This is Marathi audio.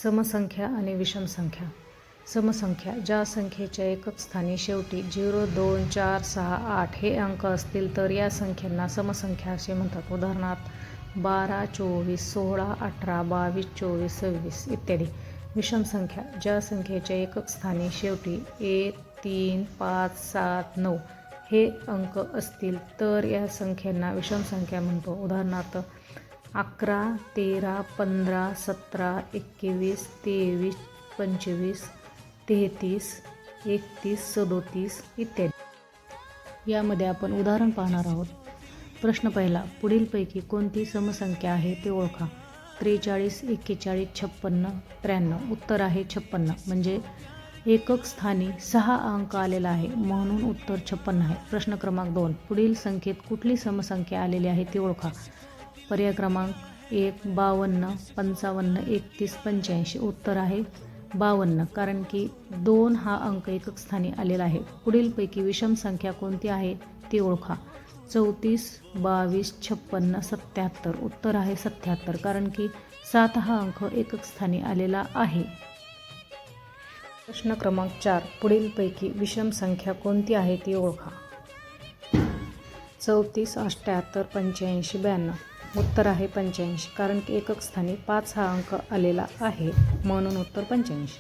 समसंख्या आणि विषम संख्या. समसंख्या ज्या संख्येच्या एकक स्थानी शेवटी 0, 2, 4, 6, 8 हे अंक असतील तर या संख्यांना समसंख्या असे म्हणतात. उदाहरणार्थ 12, 24, 16, 18, 22, 24, 26 इत्यादी. विषम संख्या ज्या संख्येच्या एकक स्थानी शेवटी 1, 3, 5, 7, 9 हे अंक असतील तर या संख्यांना विषम संख्या म्हणतो. उदाहरणार्थ 11, 13, 15, 17, 21, 23, 25, 33, 31, 37 इत्यादी. यामध्ये आपण उदाहरण पाहणार आहोत. प्रश्न पहिला. पुढीलपैकी कोणती समसंख्या आहे ते ओळखा. 43, 41, 56, 93. उत्तर आहे 56. म्हणजे एकक स्थानी 6 अंक आलेला आहे म्हणून उत्तर 56 आहे. प्रश्न क्रमांक 2. पुढील संख्येत कुठली समसंख्या आलेली आहे ती ओळखा. पर्याय क्रमांक 1 52, 55, 31, 85. उत्तर आहे 52 कारण की 2 हा अंक एकक स्थानी आलेला आहे. पुढीलपैकी विषम संख्या कोणती आहे ती ओळखा. 34, 22, 56, 77. उत्तर आहे 77 कारण की 7 हा अंक एकक स्थानी आलेला आहे. प्रश्न क्रमांक 4. पुढीलपैकी विषम संख्या कोणती आहे ती ओळखा. 34, 78, 85, 92. उत्तर आहे 85 कारण की एकक स्थानी 5 हा अंक आलेला आहे म्हणून उत्तर 85.